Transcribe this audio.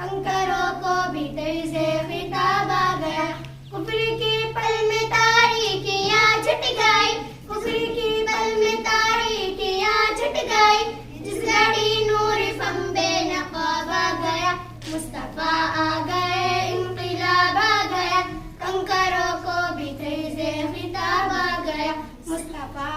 कंकरों को भी तेरी से खिताब आ गया। कुफर की पल में तारीकियां छुट गई, कुफर की पल में तारीकियां छुट गई। जिस घड़ी नूर फंबे नकाब आ गया, मुस्तफा आ गए, इंक़िलाब आ गया। कंकरों को भी तेरी से खिताब आ गया, मुस्तफा